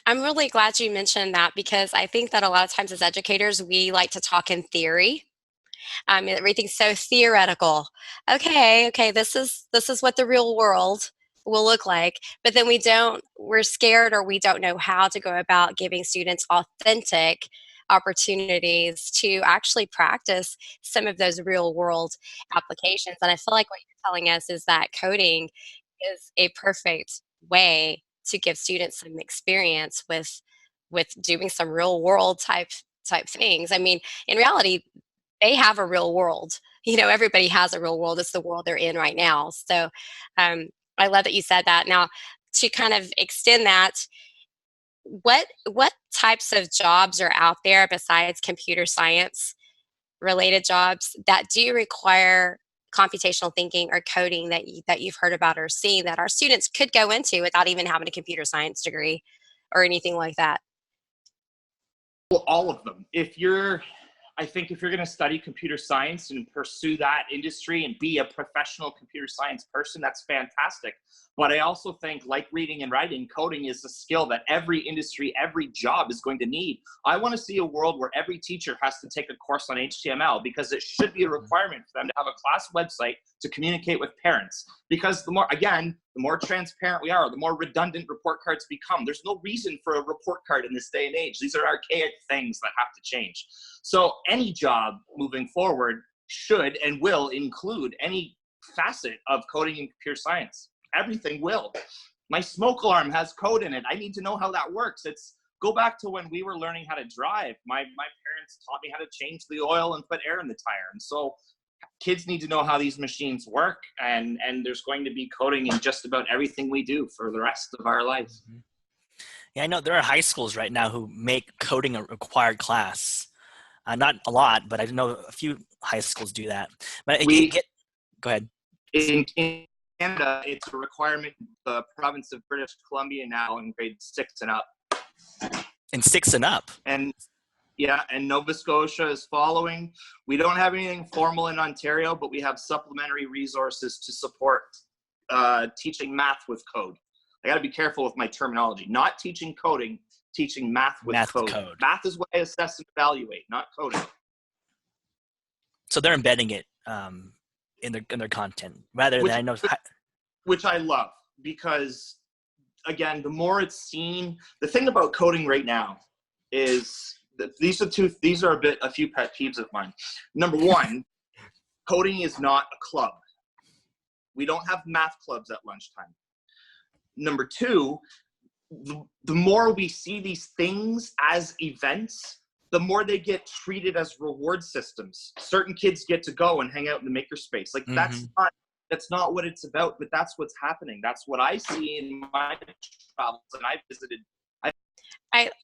Speaker 1: I'm really glad you mentioned that, because I think that a lot of times as educators, we like to talk in theory. Everything's so theoretical. Okay, this is what the real world will look like. But then we're scared, or we don't know how to go about giving students authentic opportunities to actually practice some of those real world applications. And I feel like what you're telling us is that coding is a perfect way to give students some experience with doing some real world type things. I mean, in reality, they have a real world. Everybody has a real world. It's the world they're in right now. So I love that you said that. Now, to kind of extend that, what types of jobs are out there besides computer science related jobs that do require computational thinking or coding that you've heard about or seen that our students could go into without even having a computer science degree or anything like that?
Speaker 5: Well, all of them. I think if you're going to study computer science and pursue that industry and be a professional computer science person, that's fantastic. But I also think, like reading and writing, coding is a skill that every industry, every job is going to need. I want to see a world where every teacher has to take a course on HTML, because it should be a requirement for them to have a class website to communicate with parents. Because the more transparent we are, the more redundant report cards become. There's no reason for a report card in this day and age. These are archaic things that have to change. So any job moving forward should and will include any facet of coding and computer science. Everything will. My smoke alarm has code in it. I need to know how that works. Go back to when we were learning how to drive. My parents taught me how to change the oil and put air in the tire. And so kids need to know how these machines work, and there's going to be coding in just about everything we do for the rest of our life.
Speaker 6: Yeah, I know there are high schools right now who make coding a required class. Not a lot, but I know a few high schools do that. But go ahead.
Speaker 5: In Canada, it's a requirement in the province of British Columbia now in grade 6 and up.
Speaker 6: And 6 and up?
Speaker 5: And Nova Scotia is following. We don't have anything formal in Ontario, but we have supplementary resources to support teaching math with code. I got to be careful with my terminology. Not teaching coding, teaching math with code. Math is what I assess and evaluate, not coding.
Speaker 6: So they're embedding it in their content rather than, I know.
Speaker 5: Which I love, because again, the more it's seen, the thing about coding right now is that these are a few pet peeves of mine. Number one, coding is not a club. We don't have math clubs at lunchtime. Number two, the more we see these things as events, the more they get treated as reward systems. Certain kids get to go and hang out in the makerspace. Like that's not what it's about, but that's what's happening. That's what I see in my travels, and I've visited.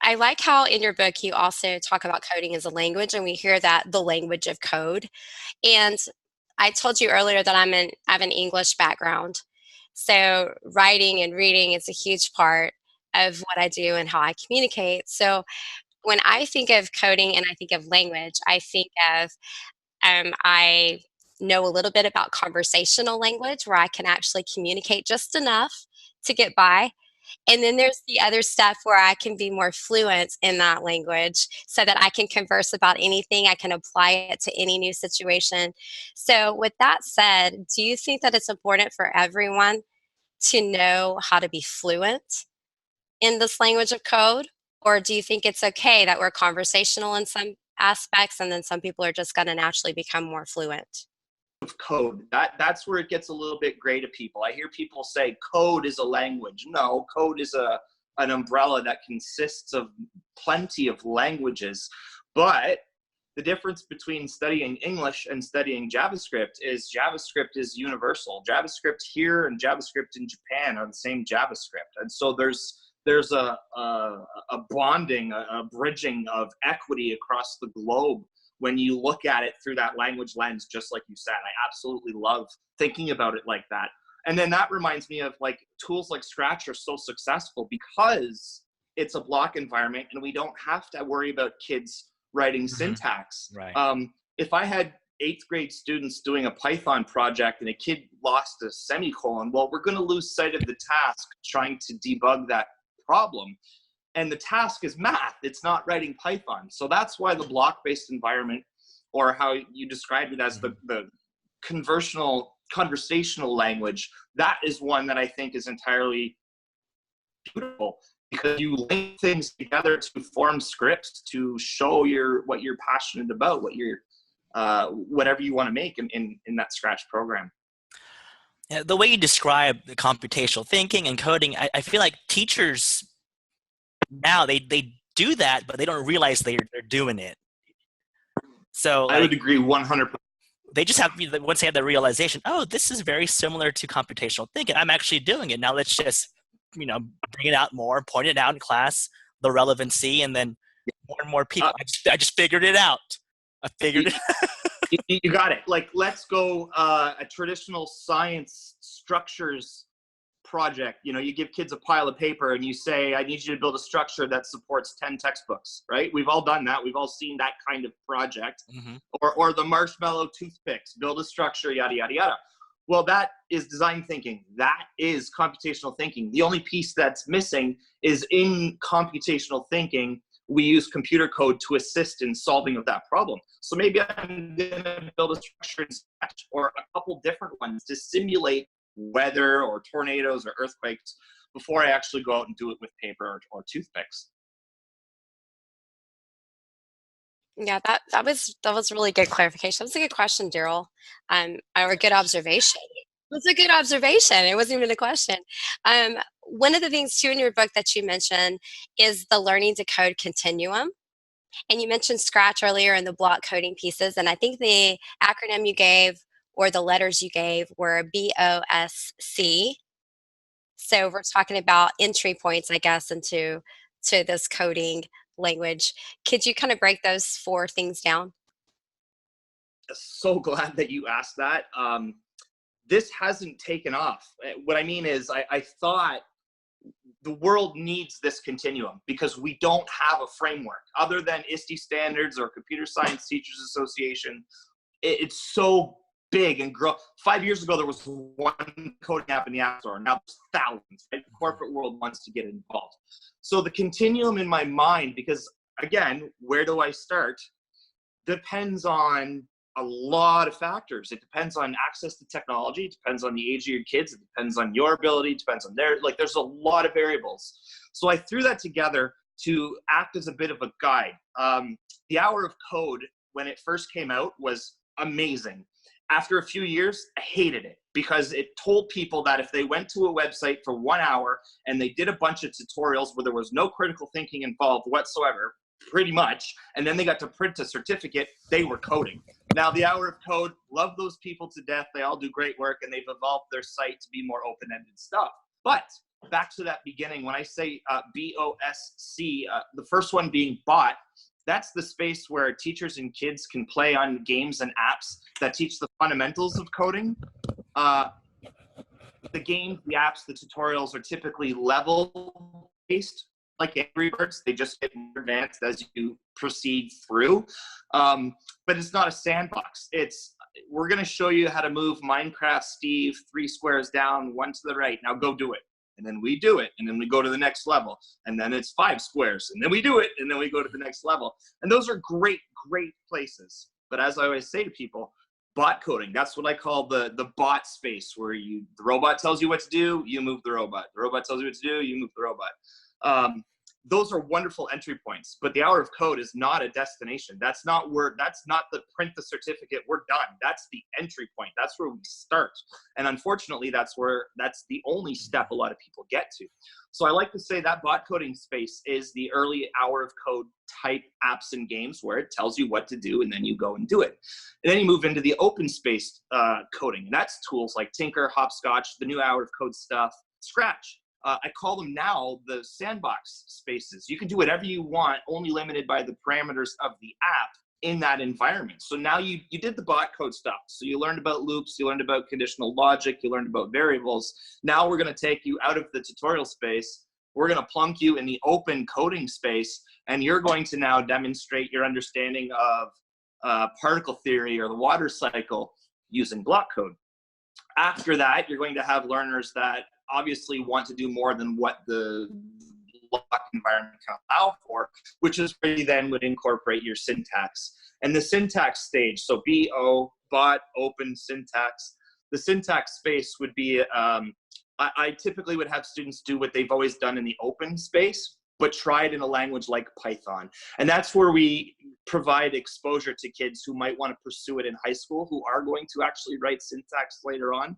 Speaker 1: I like how in your book you also talk about coding as a language, and we hear that the language of code. And I told you earlier that I have an English background. So writing and reading is a huge part of what I do and how I communicate. So when I think of coding and I think of language, I think of I know a little bit about conversational language where I can actually communicate just enough to get by. And then there's the other stuff where I can be more fluent in that language so that I can converse about anything. I can apply it to any new situation. So with that said, do you think that it's important for everyone to know how to be fluent in this language of code? Or do you think it's okay that we're conversational in some aspects and then some people are just going to naturally become more fluent?
Speaker 5: Of code, that's where it gets a little bit gray to people. I hear people say code is a language. No, code is an umbrella that consists of plenty of languages. But the difference between studying English and studying JavaScript is universal. JavaScript here and JavaScript in Japan are the same JavaScript, and so there's a bonding, a bridging of equity across the globe when you look at it through that language lens, just like you said. I absolutely love thinking about it like that. And then that reminds me of like tools like Scratch are so successful because it's a block environment and we don't have to worry about kids writing syntax.
Speaker 6: Right.
Speaker 5: If I had 8th grade students doing a Python project and a kid lost a semicolon, well, we're going to lose sight of the task trying to debug that problem. And the task is math. It's not writing Python. So that's why the block-based environment, or how you described it as the conversational language, that is one that I think is entirely beautiful, because you link things together to form scripts to show what you're passionate about, what you're whatever you want to make in that Scratch program.
Speaker 6: Yeah, the way you describe the computational thinking and coding, I feel like teachers now they do that, but they don't realize they're doing it. So
Speaker 5: I would agree 100%.
Speaker 6: They just have, once they have the realization, oh, this is very similar to computational thinking. I'm actually doing it. Now let's just, bring it out more, point it out in class, the relevancy, and then more and more people. I just figured it out. I figured it.
Speaker 5: You got it. Like, let's go a traditional science structures project. You give kids a pile of paper and you say, I need you to build a structure that supports 10 textbooks, right? We've all done that. We've all seen that kind of project. Or the marshmallow toothpicks, build a structure, yada, yada, yada. Well, that is design thinking. That is computational thinking. The only piece that's missing is in computational thinking, we use computer code to assist in solving of that problem. So maybe I'm going to build a structure in Scratch or a couple different ones to simulate weather or tornadoes or earthquakes before I actually go out and do it with paper or toothpicks.
Speaker 1: Yeah, that was really good clarification. That was a good question, Darryl, or a good observation. It was a good observation. It wasn't even a question. One of the things too in your book that you mentioned is the learning to code continuum. And you mentioned Scratch earlier and the block coding pieces. And I think the acronym you gave or the letters you gave were BOSC. So we're talking about entry points, I guess, into this coding language. Could you kind of break those 4 things down?
Speaker 5: So glad that you asked that. This hasn't taken off. What I mean is I thought the world needs this continuum because we don't have a framework other than ISTE standards or Computer Science Teachers Association. It's so big and grow. 5 years ago, there was one coding app in the App Store. Now there's thousands. Right? The corporate world wants to get involved. So the continuum in my mind, because again, where do I start? Depends on a lot of factors. It depends on access to technology. It depends on the age of your kids. It depends on your ability. It depends on there's a lot of variables. So I threw that together to act as a bit of a guide. The Hour of Code, when it first came out, was amazing. After a few years, I hated it because it told people that if they went to a website for 1 hour and they did a bunch of tutorials where there was no critical thinking involved whatsoever, pretty much, and then they got to print a certificate, they were coding. Now, the Hour of Code, love those people to death. They all do great work, and they've evolved their site to be more open-ended stuff. But back to that beginning, when I say BOSC, the first one being bot, that's the space where teachers and kids can play on games and apps that teach the fundamentals of coding. The games, the apps, the tutorials are typically level-based, like Angry Birds. They just get more advanced as you proceed through. But it's not a sandbox. We're going to show you how to move Minecraft Steve 3 squares down, 1 to the right. Now go do it. And then we do it. And then we go to the next level. And then it's 5 squares. And then we do it. And then we go to the next level. And those are great, great places. But as I always say to people, bot coding, that's what I call the bot space, where the robot tells you what to do, you move the robot. The robot tells you what to do, you move the robot. Those are wonderful entry points, but the Hour of Code is not a destination. That's not the print the certificate, we're done. That's the entry point. That's where we start. And unfortunately, that's the only step a lot of people get to. So I like to say that bot coding space is the early Hour of Code type apps and games where it tells you what to do and then you go and do it. And then you move into the open space coding. And that's tools like Tinker, Hopscotch, the new Hour of Code stuff, Scratch. I call them now the sandbox spaces. You can do whatever you want, only limited by the parameters of the app, in that environment. So now you did the bot code stuff. So you learned about loops, you learned about conditional logic, you learned about variables. Now we're going to take you out of the tutorial space. We're going to plunk you in the open coding space, and you're going to now demonstrate your understanding of particle theory or the water cycle using block code. After that, you're going to have learners that obviously want to do more than what the block environment can allow for, which is where you then would incorporate your syntax. And the syntax stage, so BO, bot, open, syntax. The syntax space would be, I typically would have students do what they've always done in the open space, but try it in a language like Python. And that's where we provide exposure to kids who might want to pursue it in high school, who are going to actually write syntax later on.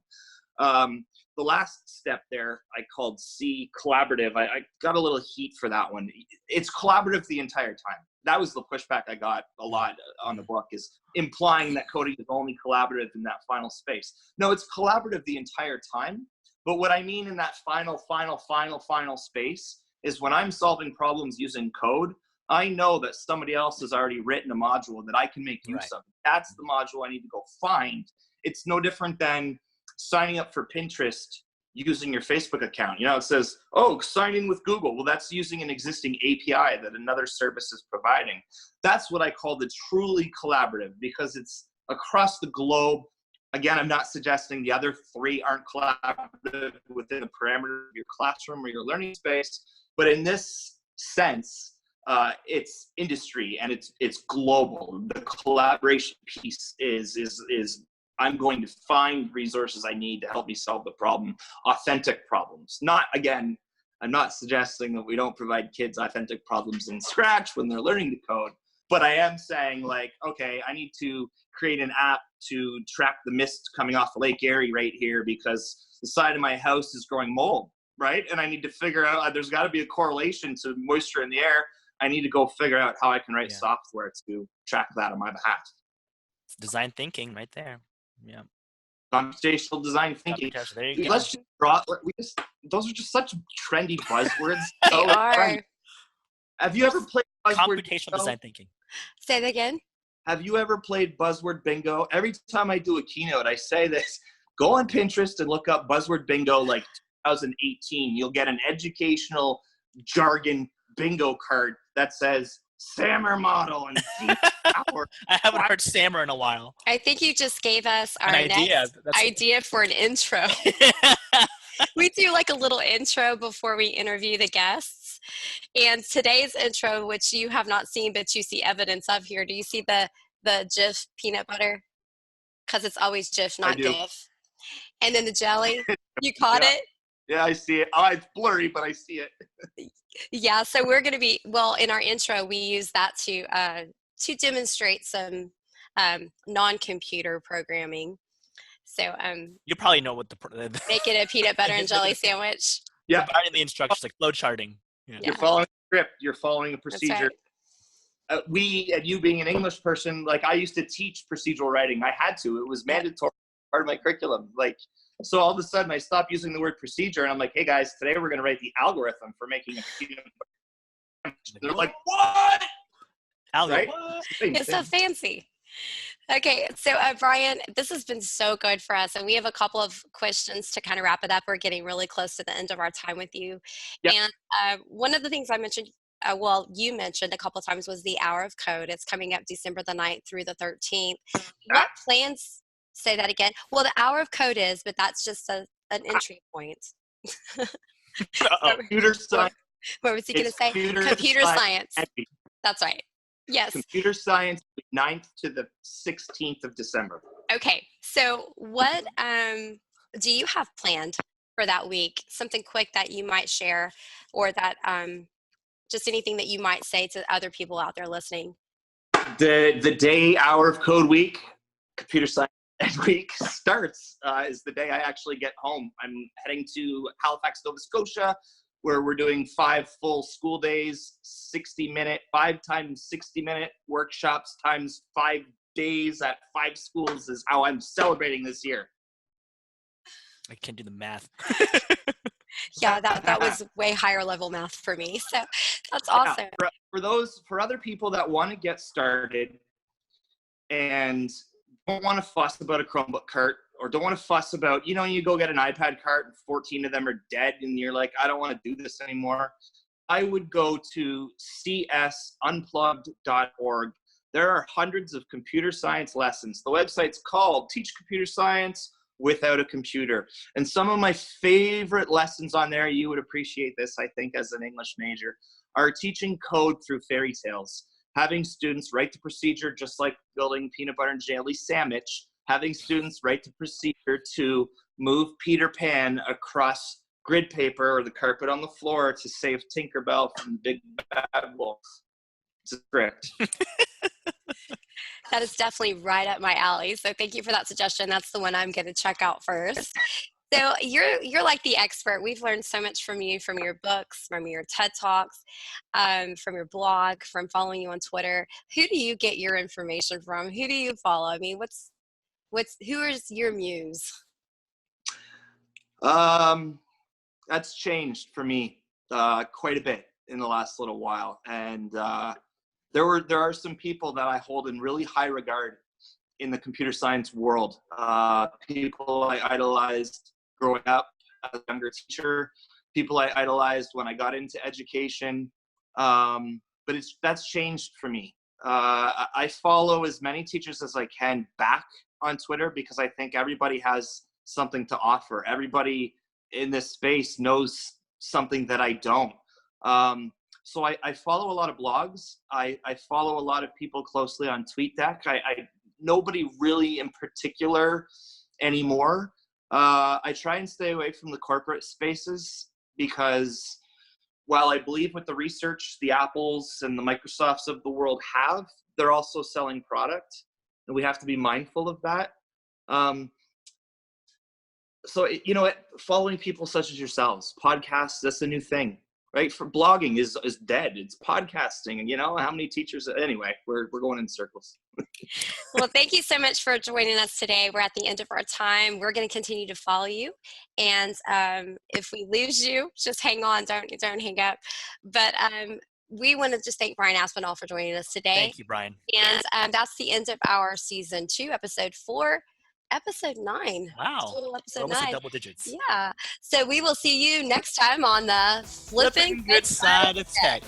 Speaker 5: The last step there I called C, collaborative. I got a little heat for that one. It's collaborative the entire time. That was the pushback I got a lot on the book, is implying that coding is only collaborative in that final space. No, it's collaborative the entire time. But what I mean in that final space is when I'm solving problems using code, I know that somebody else has already written a module that I can make use of. That's the module I need to go find. It's no different than signing up for Pinterest using your Facebook account. You know, it says, oh, sign in with Google. Well, that's using an existing API that another service is providing. That's what I call the truly collaborative, because it's across the globe. Again, I'm not suggesting the other three aren't collaborative within the parameter of your classroom or your learning space, but in this sense, it's industry and it's global. The collaboration piece is I'm going to find resources I need to help me solve the problem, authentic problems. Not, again, I'm not suggesting that we don't provide kids authentic problems in Scratch when they're learning to code, but I am saying, like, okay, I need to create an app to track the mist coming off Lake Erie right here because the side of my house is growing mold, right? And I need to figure out, there's got to be a correlation to moisture in the air. I need to go figure out how I can write software to track that on my behalf.
Speaker 6: It's design thinking right there. Yeah.
Speaker 5: Computational design thinking.
Speaker 6: There you
Speaker 5: Dude,
Speaker 6: go.
Speaker 5: let's just draw. Those are just such trendy buzzwords.
Speaker 1: They are.
Speaker 5: Have you ever played buzzword
Speaker 6: Computational
Speaker 5: bingo?
Speaker 6: design thinking.
Speaker 1: Say that again.
Speaker 5: Have you ever played buzzword bingo? Every time I do a keynote, I say this. Go on Pinterest and look up buzzword bingo like 2018. You'll get an educational jargon bingo card that says SAMR model and deep power.
Speaker 6: I haven't heard SAMR in a while.
Speaker 1: I think you just gave us our
Speaker 6: An idea.
Speaker 1: next idea for an intro. We do like a little intro before we interview the guests. And today's intro, which you have not seen, but you see evidence of here. Do you see the Jif peanut butter? Because it's always Jif, not Jif. And then the jelly. You caught it?
Speaker 5: Yeah, I see it. Oh, it's blurry, but I see it.
Speaker 1: Yeah, so we're going to be, well, in our intro, we use that to demonstrate some non-computer programming. So
Speaker 6: you probably know what
Speaker 1: make it a peanut butter and jelly sandwich.
Speaker 5: Yeah,
Speaker 6: providing the instructions like flow charting. Yeah.
Speaker 5: You're following a script. You're following a procedure.
Speaker 1: Right.
Speaker 5: And you being an English person, like I used to teach procedural writing. I had to. It was mandatory part of my curriculum. Like, so all of a sudden I stopped using the word procedure and I'm like, hey guys, today we're going to write the algorithm for making a peanut butter. They're like, what?
Speaker 6: Right?
Speaker 1: It's so fancy. Okay, so Brian, this has been so good for us, and we have a couple of questions to kind of wrap it up. We're getting really close to the end of our time with you. Yep. And one of the things I mentioned, you mentioned a couple of times, was the Hour of Code. It's coming up December the 9th through the 13th. What plans, say that again? Well, the Hour of Code is, but that's just an entry point.
Speaker 5: Computer science.
Speaker 1: What was he going to say? Computer science. That's right. Yes.
Speaker 5: Computer science, 9th to the 16th of December.
Speaker 1: Okay. So what do you have planned for that week? Something quick that you might share, or that just anything that you might say to other people out there listening?
Speaker 5: The day Hour of Code week, Computer Science week starts is the day I actually get home. I'm heading to Halifax, Nova Scotia, where we're doing 5 full school days, 5 times 60-minute workshops times 5 days at 5 schools is how I'm celebrating this year.
Speaker 6: I can't do the math.
Speaker 1: Yeah, that was way higher level math for me. So that's awesome.
Speaker 5: For other people that want to get started, and don't want to fuss about a Chromebook cart, or don't want to fuss about, you know, you go get an iPad cart and 14 of them are dead and you're like, I don't want to do this anymore. I would go to csunplugged.org. There are hundreds of computer science lessons. The website's called Teach Computer Science Without a Computer. And some of my favorite lessons on there, you would appreciate this, I think, as an English major, are teaching code through fairy tales. Having students write the procedure just like building peanut butter and jelly sandwich, having students write the procedure to move Peter Pan across grid paper or the carpet on the floor to save Tinkerbell from Big Bad Wolf. It's a script.
Speaker 1: That is definitely right up my alley. So thank you for that suggestion. That's the one I'm going to check out first. So you're like the expert. We've learned so much from you, from your books, from your TED Talks, from your blog, from following you on Twitter. Who do you get your information from? Who do you follow? I mean, who is your muse?
Speaker 5: That's changed for me quite a bit in the last little while, and there are some people that I hold in really high regard in the computer science world. People I idolized growing up as a younger teacher, people I idolized when I got into education, but that's changed for me. I follow as many teachers as I can back on Twitter because I think everybody has something to offer. Everybody in this space knows something that I don't. So I follow a lot of blogs. I follow a lot of people closely on TweetDeck. Nobody really in particular anymore. I try and stay away from the corporate spaces because while I believe with the research the Apples and the Microsofts of the world have, they're also selling product, and we have to be mindful of that. So, you know, following people such as yourselves, podcasts, that's a new thing, right? For blogging is dead. It's podcasting. And you know, how many teachers, anyway, we're going in circles.
Speaker 1: Well, thank you so much for joining us today. We're at the end of our time. We're going to continue to follow you. And if we lose you, just hang on. Don't hang up. But we want to just thank Brian Aspinall for joining us today.
Speaker 6: Thank you, Brian.
Speaker 1: And that's the end of our season 2, episode 4. Episode 9.
Speaker 6: Wow.
Speaker 1: Total episode
Speaker 6: Almost
Speaker 1: 9.
Speaker 6: in double digits.
Speaker 1: Yeah. So we will see you next time on the Flippin'
Speaker 6: Good Side of Tech.